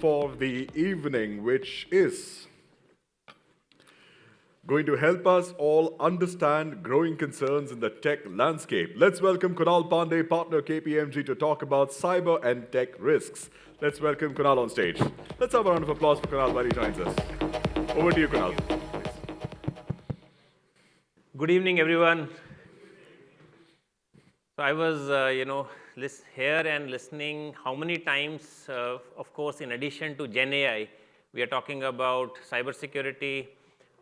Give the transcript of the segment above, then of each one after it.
for the evening, which is going to help us all understand growing concerns in the tech landscape. Let's welcome Kunal Pande, partner KPMG, to talk about cyber and tech risks. Let's welcome Kunal on stage. Let's have a round of applause for Kunal while he joins us. Over to you, Kunal. Good evening, everyone. So I was, here and listening how many times, of course, in addition to Gen AI, we are talking about cybersecurity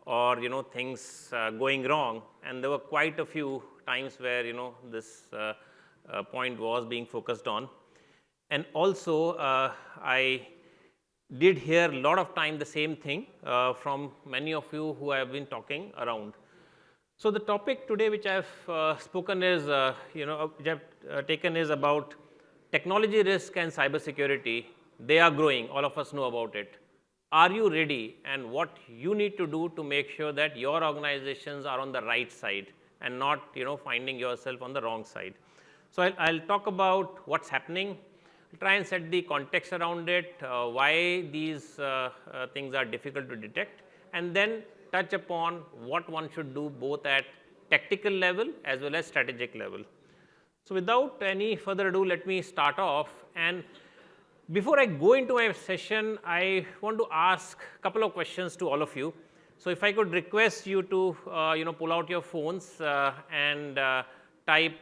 or, things going wrong. And there were quite a few times where, this point was being focused on. And also, I did hear a lot of time the same thing from many of you who have been talking around. So the topic today, which I've spoken is, which I've taken is about technology risk and cybersecurity. They are growing. All of us know about it. Are you ready? And what you need to do to make sure that your organizations are on the right side and not, finding yourself on the wrong side. So I'll talk about what's happening. I'll try and set the context around it, why these things are difficult to detect, and then touch upon what one should do both at tactical level as well as strategic level. So without any further ado, let me start off. And before I go into my session, I want to ask a couple of questions to all of you. So if I could request you to, pull out your phones and type,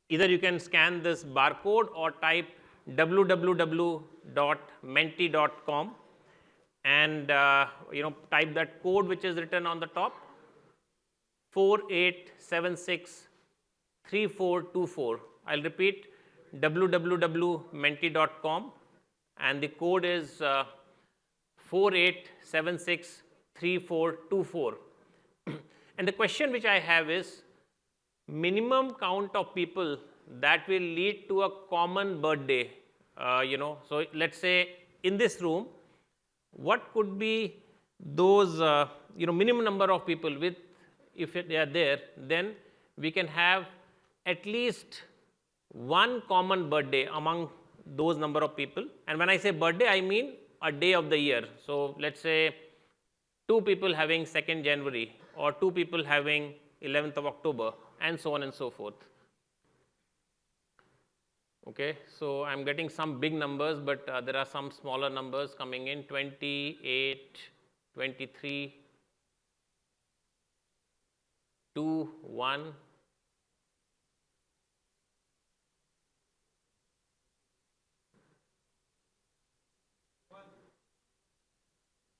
either you can scan this barcode or type www.menti.com. and type that code which is written on the top, 48763424. I'll repeat, www.menti.com, and the code is 48763424. And the question which I have is, minimum count of people that will lead to a common birthday. So let's say in this room, what could be those minimum number of people with, if they are there, then we can have at least one common birthday among those number of people. And when I say birthday, I mean a day of the year. So let's say 2 people having 2nd January or 2 people having 11th of October, and so on and so forth. Okay, so I'm getting some big numbers, but there are some smaller numbers coming in, 28, 23, 2, 1.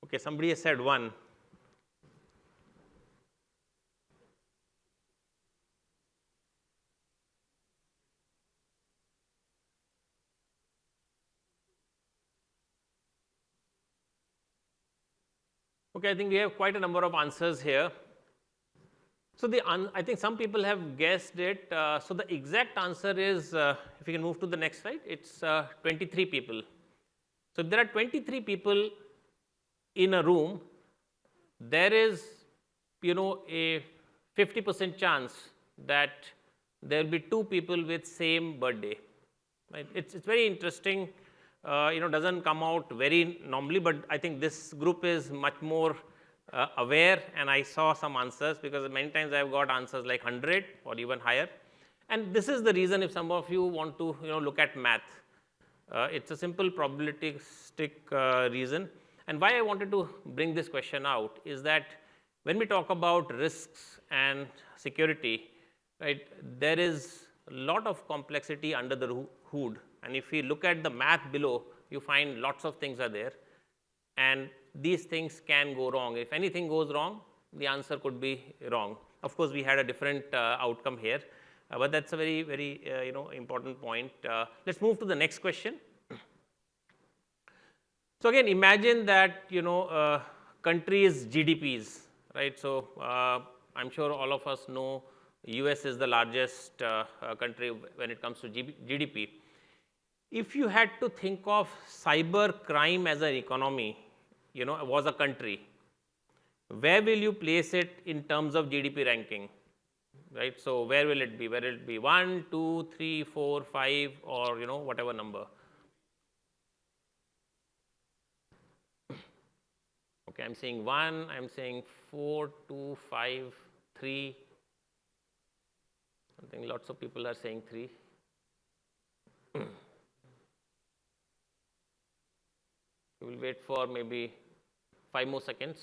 Okay, somebody has said 1. Okay, I think we have quite a number of answers here. So I think some people have guessed it. So the exact answer is, if you can move to the next slide, it's 23 people. So if there are 23 people in a room, there is, a 50% chance that there will be 2 people with same birthday. Right? It's very interesting. Doesn't come out very normally, but I think this group is much more aware, and I saw some answers because many times I've got answers like 100 or even higher. And this is the reason if some of you want to, look at math. It's a simple probabilistic reason. And why I wanted to bring this question out is that when we talk about risks and security, right, there is a lot of complexity under the hood. And if we look at the math below, you find lots of things are there. And these things can go wrong. If anything goes wrong, the answer could be wrong. Of course, we had a different outcome here. But that's a very, very important point. Let's move to the next question. So again, imagine that countries' GDPs, right? So I'm sure all of us know US is the largest country when it comes to GDP. If you had to think of cyber crime as an economy, was a country, where will you place it in terms of GDP ranking? Right? So where will it be? Where will it be 1, 2, 3, 4, 5, or whatever number? Okay, I'm saying 1, I'm saying 4, 2, 5, 3. I think lots of people are saying 3. We will wait for maybe 5 more seconds.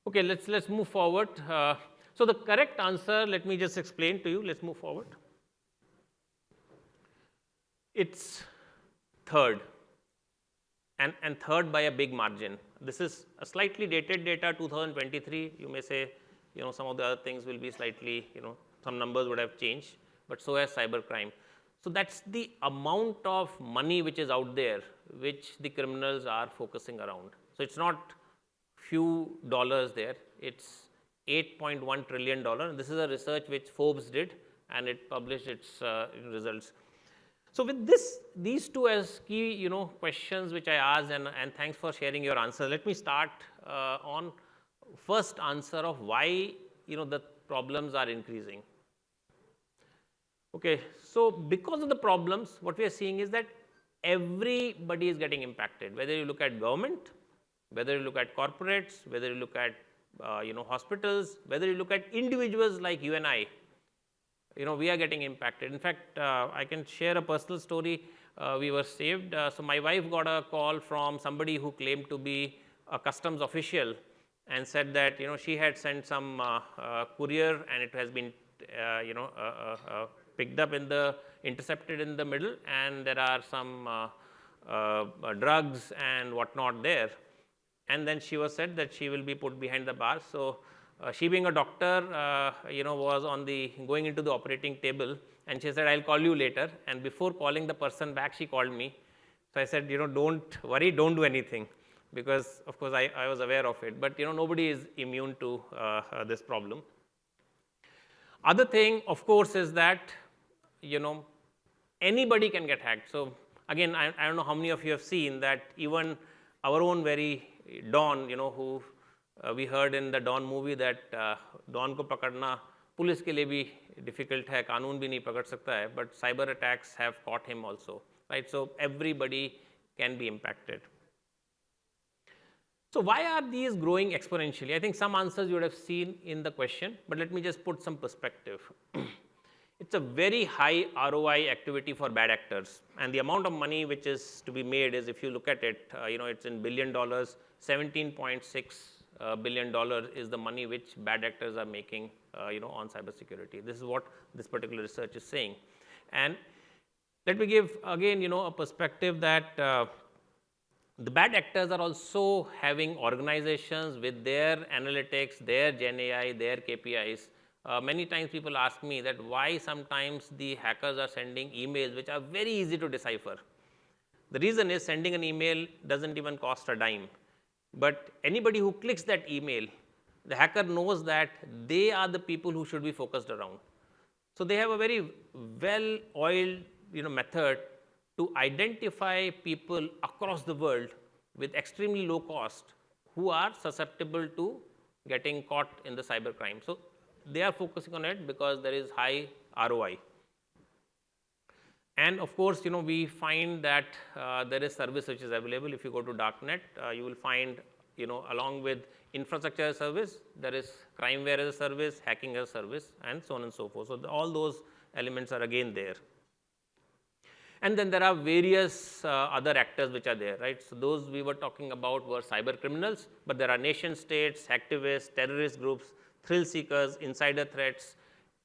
Okay, let's move forward. So the correct answer, let me just explain to you. Let's move forward. It's third, and third by a big margin. This is a slightly dated data, 2023. You may say, some of the other things will be slightly, some numbers would have changed, but so has cybercrime. So that's the amount of money which is out there, which the criminals are focusing around. So it's not few dollars there. It's $8.1 trillion. This is a research which Forbes did, and it published its results. So with these two as key, questions which I asked, and thanks for sharing your answer. Let me start on first answer of why, the problems are increasing. Okay, so because of the problems, what we are seeing is that everybody is getting impacted, whether you look at government, whether you look at corporates, whether you look at hospitals, whether you look at individuals like you and I, we are getting impacted. In fact, I can share a personal story. We were saved. So my wife got a call from somebody who claimed to be a customs official and said that she had sent some courier, and it has been picked up intercepted in the middle, and there are some drugs and whatnot there. And then she was said that she will be put behind the bars. So she, being a doctor, was going into the operating table, and she said, "I'll call you later." And before calling the person back, she called me. So I said, "Don't worry, don't do anything," because of course I was aware of it. But nobody is immune to this problem. Other thing, of course, is that anybody can get hacked. So again, I don't know how many of you have seen that even our own very Don, who we heard in the Don movie that Don ko pakadna police के लिए भी difficult है, कानून भी नहीं पकड़ सकता है, but cyber attacks have caught him also, right? So everybody can be impacted. So why are these growing exponentially? I think some answers you would have seen in the question, but let me just put some perspective. It's a very high ROI activity for bad actors, and the amount of money which is to be made is, if you look at it, it's in $1 billion. $17.6 billion is the money which bad actors are making, on cybersecurity. This is what this particular research is saying. And let me give again, a perspective that the bad actors are also having organizations with their analytics, their Gen AI, their KPIs. Many times people ask me that why sometimes the hackers are sending emails which are very easy to decipher. The reason is sending an email doesn't even cost a dime. But anybody who clicks that email, the hacker knows that they are the people who should be focused around. So they have a very well-oiled method to identify people across the world with extremely low cost who are susceptible to getting caught in the cybercrime. So they are focusing on it because there is high ROI. And of course, we find that there is service which is available. If you go to darknet, you will find, along with infrastructure as a service, there is crimeware as a service, hacking as a service, and so on and so forth. So all those elements are again there. And then there are various other actors which are there, right? So those we were talking about were cyber criminals, but there are nation states, activists, terrorist groups, thrill seekers, insider threats.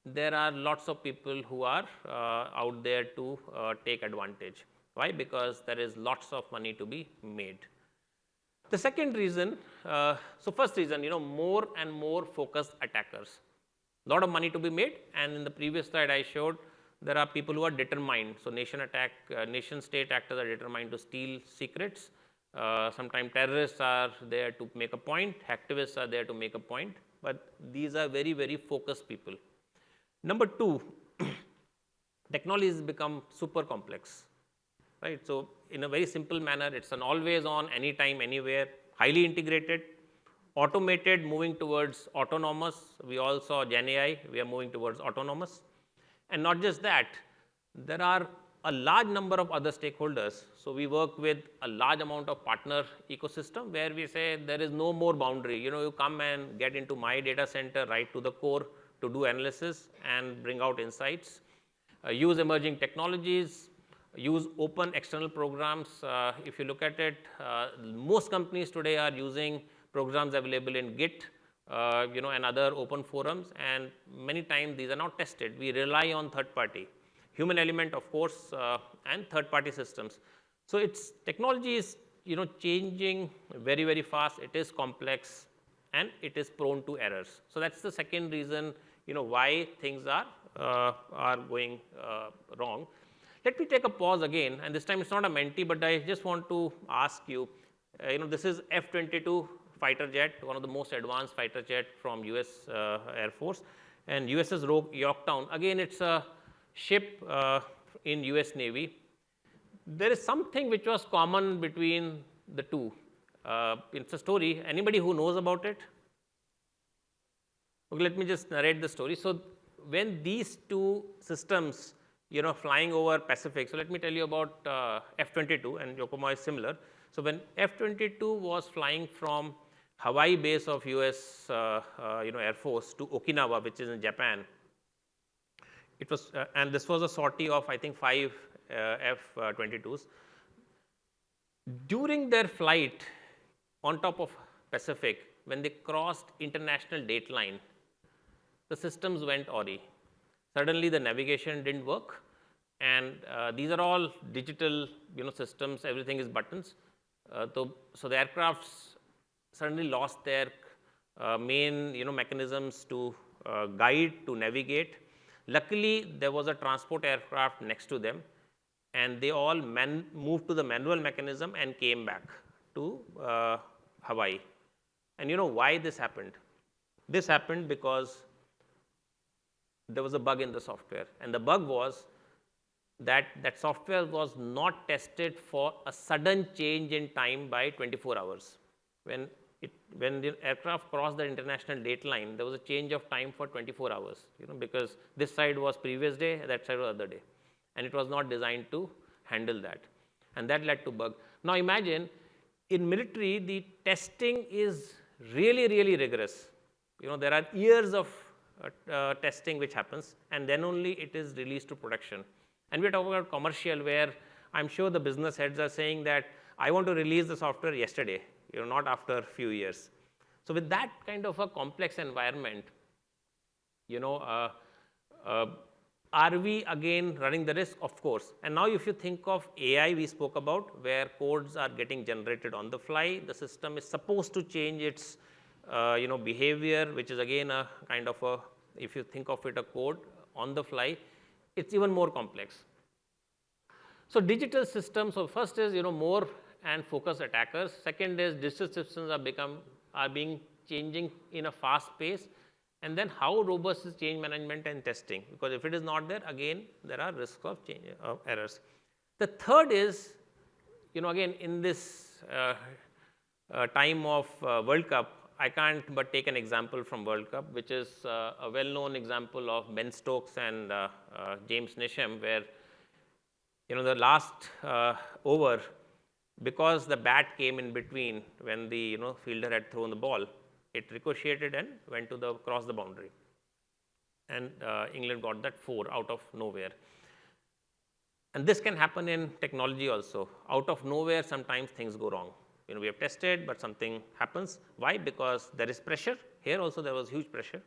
There are lots of people who are out there to take advantage. Why? Because there is lots of money to be made. The second reason, so first reason, more and more focused attackers. A lot of money to be made, and in the previous slide I showed there are people who are determined. So nation state actors are determined to steal secrets. Sometimes terrorists are there to make a point, activists are there to make a point, but these are very, very focused people. Number two, technology has become super complex, right? So in a very simple manner, it's an always on, anytime, anywhere, highly integrated, automated, moving towards autonomous. We all saw Gen AI, we are moving towards autonomous. And not just that, there are a large number of other stakeholders. So we work with a large amount of partner ecosystem where we say there is no more boundary. You come and get into my data center, right to the core to do analysis and bring out insights. Use emerging technologies, use open external programs. If you look at it, most companies today are using programs available in Git, and other open forums, and many times these are not tested. We rely on third party, human element, of course, and third party systems. So it's technology is changing very, very fast. It is complex and it is prone to errors. So that's the second reason why things are going wrong. Let me take a pause again, and this time it's not a Menti, but I just want to ask you, this is F-22 fighter jet, one of the most advanced fighter jet from US Air Force, and USS Yorktown. Again, it's a ship in US Navy. There is something which was common between the two. It's a story. Anybody who knows about it? Okay, let me just narrate the story. So when these two systems, flying over Pacific, so let me tell you about F-22, and Yokohama is similar. So when F-22 was flying from Hawaii base of US Air Force to Okinawa, which is in Japan, it was, and this was a sortie of, I think, 5 F-22s. During their flight on top of Pacific, when they crossed international dateline, the systems went awry. Suddenly the navigation didn't work, and these are all digital systems, everything is buttons. So the aircrafts suddenly lost their main mechanisms to guide, to navigate. Luckily, there was a transport aircraft next to them, and they all moved to the manual mechanism and came back to Hawaii. And why this happened? This happened because there was a bug in the software, and the bug was that software was not tested for a sudden change in time by 24 hours. When the aircraft crossed the international dateline, there was a change of time for 24 hours, because this side was previous day, that side was other day, and it was not designed to handle that, and that led to bug. Now imagine, in military, the testing is really, really rigorous. There are years of testing which happens, and then only it is released to production. And we're talking about commercial, where I'm sure the business heads are saying that I want to release the software yesterday, not after a few years. So with that kind of a complex environment, are we again running the risk? Of course. And now if you think of AI we spoke about, where codes are getting generated on the fly, the system is supposed to change its behavior, which is again a kind of a, if you think of it, a code on the fly, it's even more complex. So digital systems, so first is more and focused attackers. Second is digital systems are being changing in a fast pace. And then how robust is change management and testing? Because if it is not there, again, there are risks of change, errors. The third is, again, in this time of World Cup, I can't but take an example from World Cup, which is a well-known example of Ben Stokes and James Neesham, where the last over, because the bat came in between when the fielder had thrown the ball, it ricocheted and went to cross the boundary, and England got that 4 out of nowhere. And this can happen in technology also. Out of nowhere, sometimes things go wrong. We have tested, but something happens. Why? Because there is pressure. Here also there was huge pressure.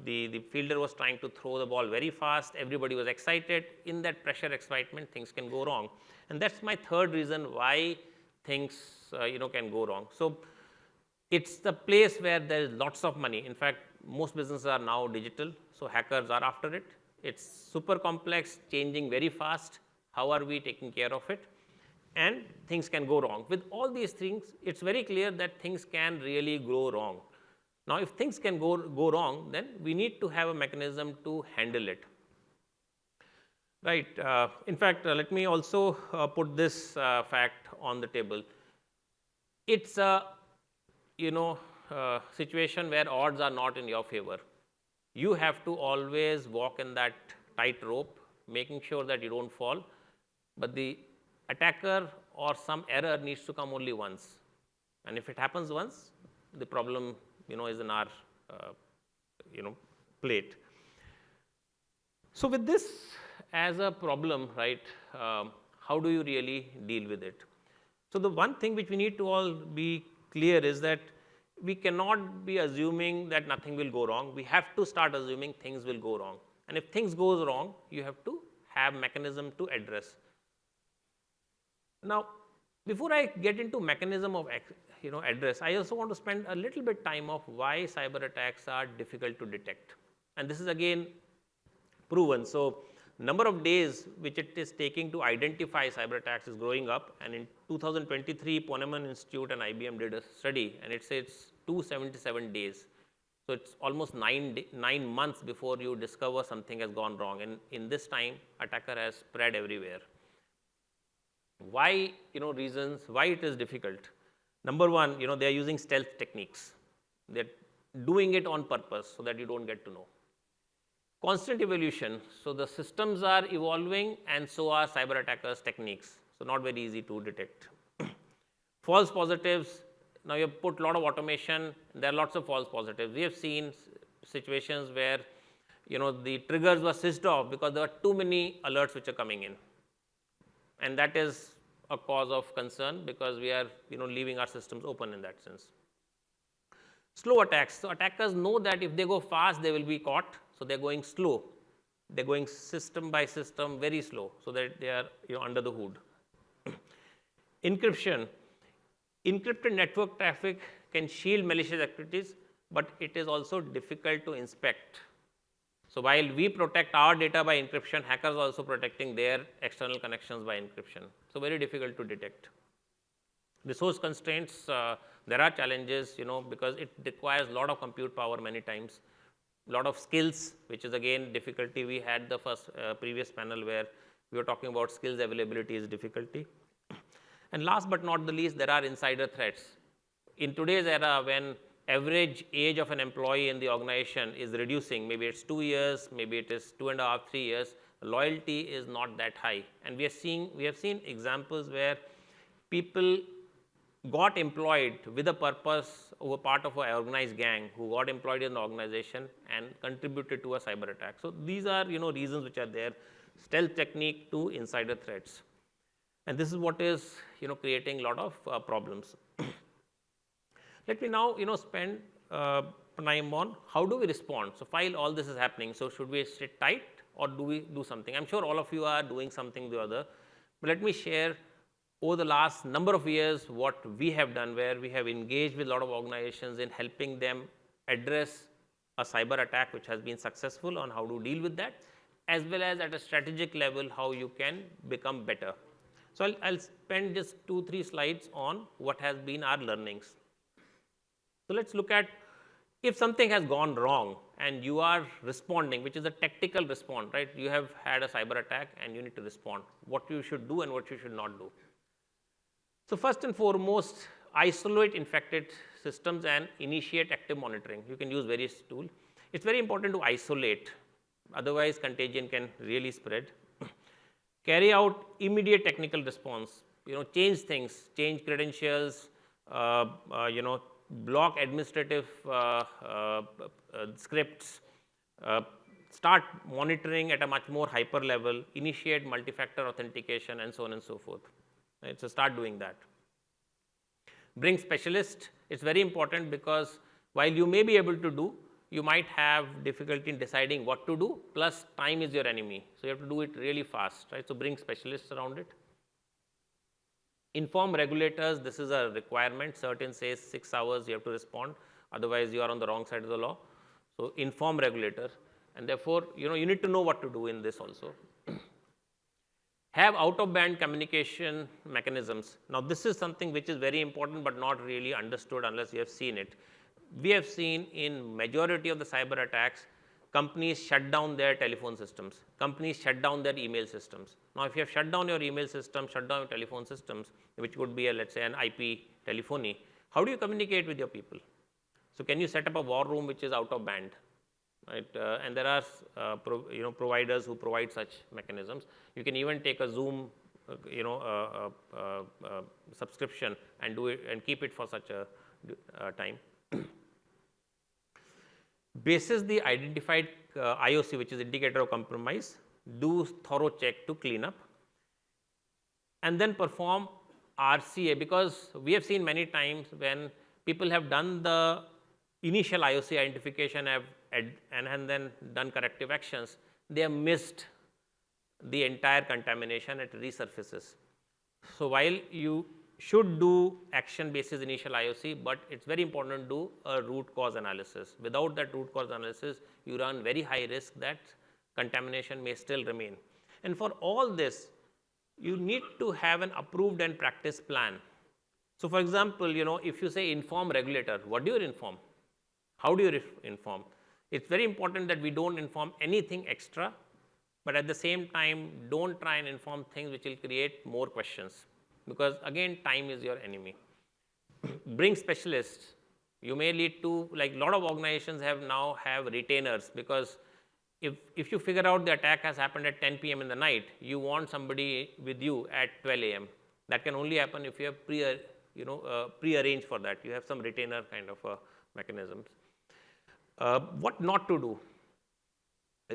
The fielder was trying to throw the ball very fast. Everybody was excited. In that pressure excitement, things can go wrong. And that's my third reason why things can go wrong. So it's the place where there is lots of money. In fact, most businesses are now digital, so hackers are after it. It's super complex, changing very fast. How are we taking care of it? And things can go wrong. With all these things, it's very clear that things can really go wrong. Now, if things can go wrong, then we need to have a mechanism to handle it. Right. In fact, let me also put this fact on the table. It's a situation where odds are not in your favor. You have to always walk in that tight rope, making sure that you don't fall. But the attacker or some error needs to come only once. And if it happens once, the problem, is in our, plate. So with this as a problem, right, how do you really deal with it? So the one thing which we need to all be clear is that we cannot be assuming that nothing will go wrong. We have to start assuming things will go wrong. And if things goes wrong, you have to have mechanism to address. Now, before I get into mechanism of address, I also want to spend a little bit time of why cyber attacks are difficult to detect. And this is again proven. So number of days which it is taking to identify cyber attacks is growing up, and in 2023 Ponemon Institute and IBM did a study, and it says 277 days. So it's almost 9 months before you discover something has gone wrong, and in this time attacker has spread everywhere. Why, reasons why it is difficult? Number one, they are using stealth techniques. They're doing it on purpose so that you don't get to know. Constant evolution. So the systems are evolving, and so are cyber attackers' techniques. So not very easy to detect. False positives. Now you have put a lot of automation. There are lots of false positives. We have seen situations where, the triggers were switched off because there were too many alerts which are coming in. And that is a cause of concern because we are, leaving our systems open in that sense. Slow attacks. So attackers know that if they go fast, they will be caught. So they're going slow. They're going system by system, very slow, so that they are, under the hood. Encryption. Encrypted network traffic can shield malicious activities, but it is also difficult to inspect. So while we protect our data by encryption, hackers are also protecting their external connections by encryption. So very difficult to detect. Resource constraints, there are challenges, because it requires a lot of compute power many times, a lot of skills, which is again difficulty. We had the first previous panel where we were talking about skills availability is difficulty. And last but not the least, there are insider threats. In today's era, when average age of an employee in the organization is reducing, maybe it's 2 years, maybe it is 2.5, 3 years, loyalty is not that high. And we have seen examples where people got employed with a purpose over part of an organized gang who got employed in the organization and contributed to a cyber attack. So these are, reasons which are there. Stealth technique to insider threats. And this is what is, creating a lot of problems. Let me now, spend time on how do we respond. So while all this is happening, so should we sit tight or do we do something? I'm sure all of you are doing something or the other, but let me share over the last number of years what we have done, where we have engaged with a lot of organizations in helping them address a cyber attack which has been successful, on how to deal with that, as well as at a strategic level how you can become better. So I'll spend just 2-3 slides on what has been our learnings. So let's look at if something has gone wrong and you are responding, which is a tactical response, right? You have had a cyber attack and you need to respond. What you should do and what you should not do. So first and foremost, isolate infected systems and initiate active monitoring. You can use various tools. It's very important to isolate, otherwise contagion can really spread. Carry out immediate technical response. Change things, change credentials, block administrative scripts, start monitoring at a much more hyper level, initiate multi-factor authentication, and so on and so forth. Right? So start doing that. Bring specialists. It's very important because while you may be able to do, you might have difficulty in deciding what to do, plus time is your enemy. So you have to do it really fast, right? So bring specialists around it. Inform regulators. This is a requirement. Certain says 6 hours you have to respond, otherwise you are on the wrong side of the law. So inform regulator, and therefore you need to know what to do in this also. Have out-of-band communication mechanisms. Now this is something which is very important but not really understood unless you have seen it. We have seen in majority of the cyber attacks, companies shut down their telephone systems. Companies shut down their email systems. Now, if you have shut down your email system, shut down your telephone systems, which would be, let's say, an IP telephony, how do you communicate with your people? So can you set up a war room which is out of band? right? And there are providers who provide such mechanisms. You can even take a Zoom subscription and do it and keep it for such a time. Basis the identified IOC, which is indicator of compromise, do thorough check to clean up, and then perform RCA, because we have seen many times when people have done the initial IOC identification and then done corrective actions, they have missed the entire contamination, it resurfaces. So while you should do action basis initial IOC, but it's very important to do a root cause analysis. Without that root cause analysis, you run very high risk that contamination may still remain. And for all this, you need to have an approved and practice plan. So for example, if you say inform regulator, what do you inform? How do you inform? It's very important that we don't inform anything extra, but at the same time, don't try and inform things which will create more questions, because again, time is your enemy. Bring specialists. You may lead to, like a lot of organizations now have retainers, because if you figure out the attack has happened at 10 p.m. in the night, you want somebody with you at 12 a.m. That can only happen if you have pre-arranged for that. You have some retainer kind of mechanisms. What not to do?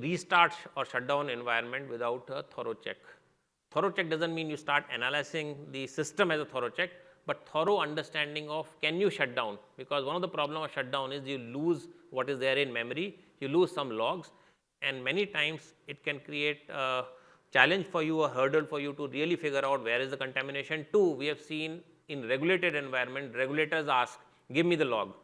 Restart or shut down environment without a thorough check. Thorough check doesn't mean you start analyzing the system as a thorough check, but thorough understanding of can you shut down? Because one of the problems of shutdown is you lose what is there in memory, you lose some logs, and many times it can create a challenge for you, a hurdle for you to really figure out where is the contamination. Two, we have seen in regulated environment, regulators ask, give me the log.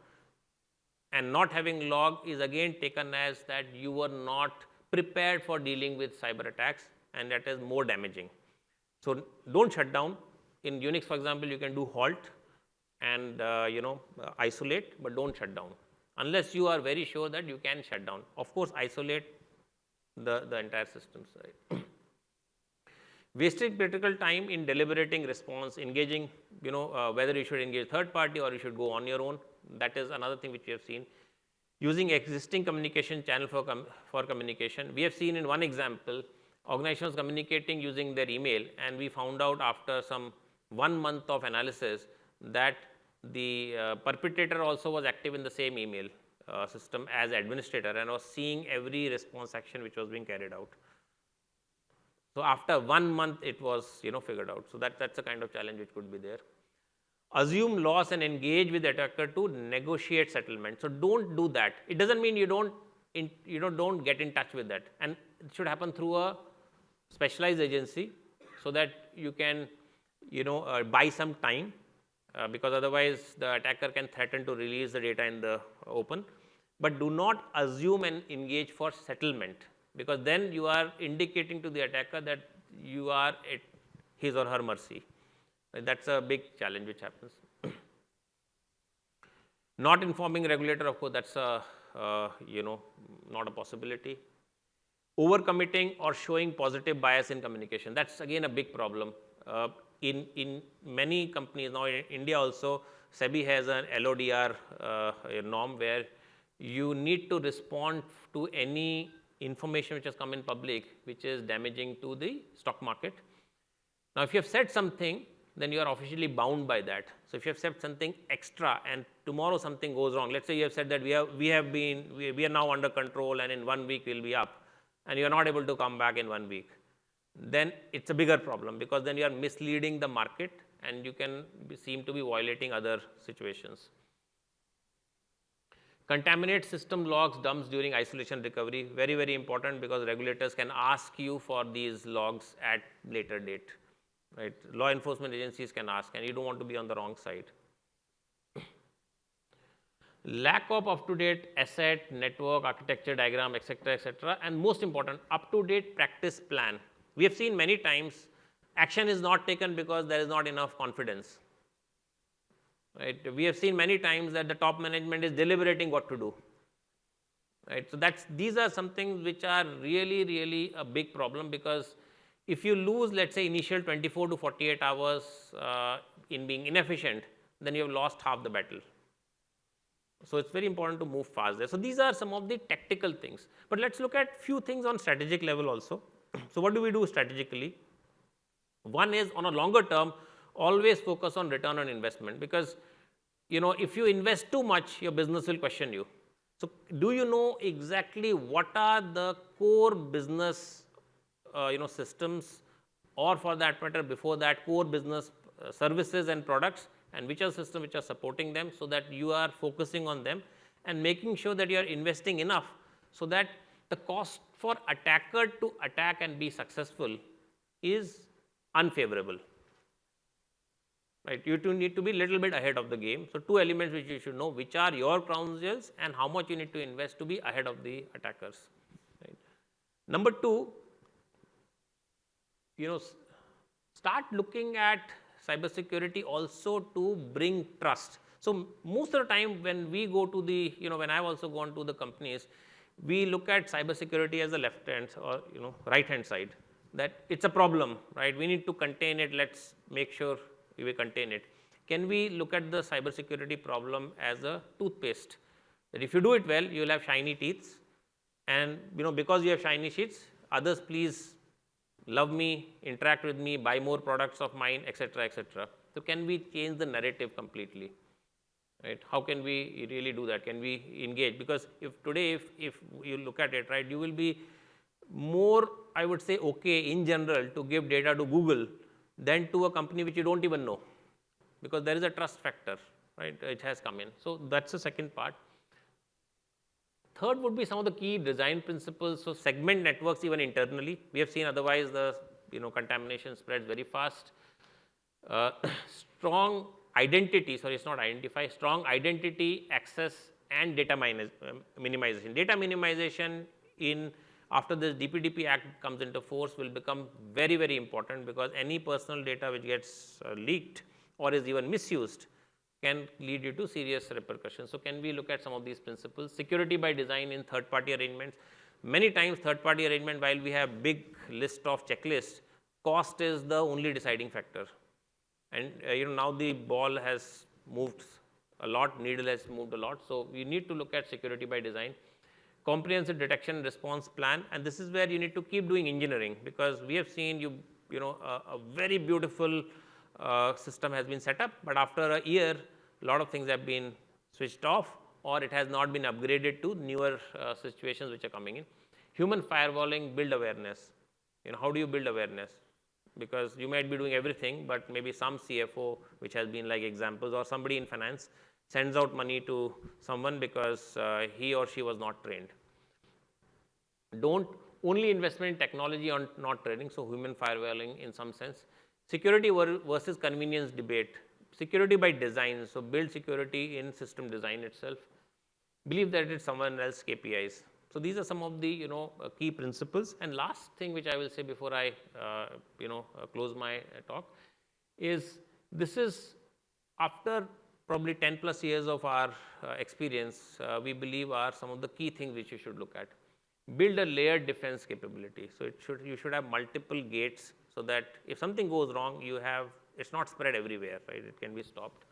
And not having log is again taken as that you were not prepared for dealing with cyber attacks, and that is more damaging. So don't shut down. In Unix, for example, you can do halt and isolate, but don't shut down unless you are very sure that you can shut down. Of course, isolate the entire system. Right? Wasting critical time in deliberating response, engaging, whether you should engage third party or you should go on your own. That is another thing which we have seen. Using existing communication channel for communication. We have seen in one example, organizations communicating using their email, and we found out after some 1 month of analysis that the perpetrator also was active in the same email system as administrator and was seeing every response action which was being carried out. So after 1 month, it was figured out. So that's a kind of challenge which could be there. Assume loss and engage with the attacker to negotiate settlement. So don't do that. It doesn't mean you don't get in touch with that, and it should happen through a specialized agency so that you can buy some time, because otherwise the attacker can threaten to release the data in the open. But do not assume and engage for settlement, because then you are indicating to the attacker that you are at his or her mercy. That's a big challenge which happens. Not informing regulator, of course, that's not a possibility. Overcommitting or showing positive bias in communication, that's again a big problem. In many companies now, in India also, SEBI has an LODR norm where you need to respond to any information which has come in public which is damaging to the stock market. Now, if you have said something, then you are officially bound by that. So if you have said something extra and tomorrow something goes wrong, let's say you have said that we are now under control and in 1 week we'll be up, and you are not able to come back in 1 week, then it's a bigger problem, because then you are misleading the market and you can seem to be violating other situations. Contaminate system logs dumps during isolation recovery, very, very important, because regulators can ask you for these logs at later date. Right? Law enforcement agencies can ask, and you don't want to be on the wrong side. Lack of up-to-date asset, network, architecture diagram, etc., and most important, up-to-date practice plan. We have seen many times action is not taken because there is not enough confidence. Right? We have seen many times that the top management is deliberating what to do. Right? So these are some things which are really, really a big problem, because if you lose, let's say, initial 24 to 48 hours in being inefficient, then you have lost half the battle. So it's very important to move fast there. So these are some of the tactical things. But let's look at few things on strategic level also. So what do we do strategically? One is on a longer term, always focus on return on investment, because if you invest too much, your business will question you. So do you know exactly what are the core business systems, or for that matter before that, core business services and products, and which are systems which are supporting them, so that you are focusing on them and making sure that you are investing enough so that the cost for attacker to attack and be successful is unfavorable. Right? You need to be a little bit ahead of the game. So two elements which you should know, which are your crown jewels and how much you need to invest to be ahead of the attackers. Right? Number two, start looking at cybersecurity also to bring trust. So most of the time when we go to the, when I've also gone to the companies, we look at cybersecurity as the left hand or right hand side, that it's a problem, right? We need to contain it. Let's make sure we contain it. Can we look at the cybersecurity problem as a toothpaste? That if you do it well, you will have shiny teeth, and because you have shiny teeth, others please love me, interact with me, buy more products of mine, etc., etc. So can we change the narrative completely? Right? How can we really do that? Can we engage? Because if today, if you look at it, right, you will be more, I would say, okay in general to give data to Google than to a company which you don't even know, because there is a trust factor, right? It has come in. So that's the second part. Third would be some of the key design principles. So segment networks even internally. We have seen otherwise the contamination spreads very fast. Strong identity, sorry, it's not identify, strong identity, access, and data minimization. Data minimization after this DPDP Act comes into force will become very, very important, because any personal data which gets leaked or is even misused can lead you to serious repercussions. So can we look at some of these principles? Security by design in third-party arrangements. Many times third-party arrangement, while we have big list of checklists, cost is the only deciding factor. And now the ball has moved a lot, needle has moved a lot. So we need to look at security by design. Comprehensive detection response plan, and this is where you need to keep doing engineering, because we have seen a very beautiful system has been set up, but after a year, a lot of things have been switched off, or it has not been upgraded to newer situations which are coming in. Human firewalling, build awareness. How do you build awareness? Because you might be doing everything, but maybe some CFO, which has been like examples, or somebody in finance sends out money to someone because he or she was not trained. Don't only investment in technology on not training, so human firewalling in some sense. Security versus convenience debate. Security by design, so build security in system design itself. Believe that it's someone else's KPIs. So these are some of the key principles. And last thing which I will say before I close my talk is, this is after probably 10 plus years of our experience, we believe are some of the key things which you should look at. Build a layered defense capability. So you should have multiple gates, so that if something goes wrong, it's not spread everywhere, right? It can be stopped.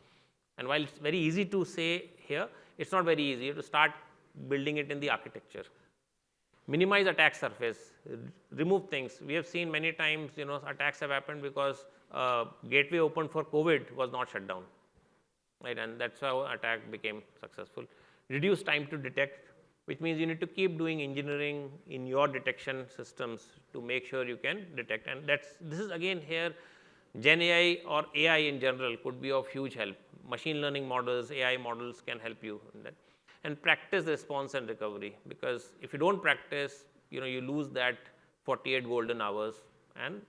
And while it's very easy to say here, it's not very easy. You have to start building it in the architecture. Minimize attack surface, remove things. We have seen many times, attacks have happened because gateway opened for COVID was not shut down, right? And that's how attack became successful. Reduce time to detect, which means you need to keep doing engineering in your detection systems to make sure you can detect. And this is again here, Gen AI or AI in general could be of huge help. Machine learning models, AI models can help you in that. And practice response and recovery, because if you don't practice, you lose that 48 golden hours and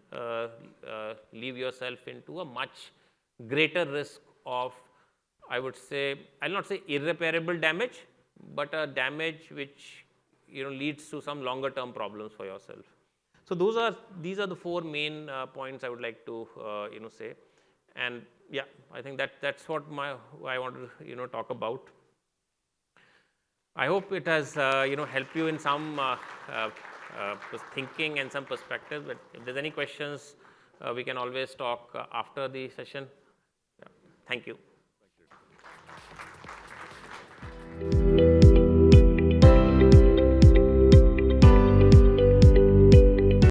leave yourself into a much greater risk of, I would say, I'll not say irreparable damage, but a damage which leads to some longer term problems for yourself. So these are the four main points I would like to say. And yeah, I think that's what I want to talk about. I hope it has helped you in some thinking and some perspective. But if there's any questions, we can always talk after the session. Yeah. Thank you.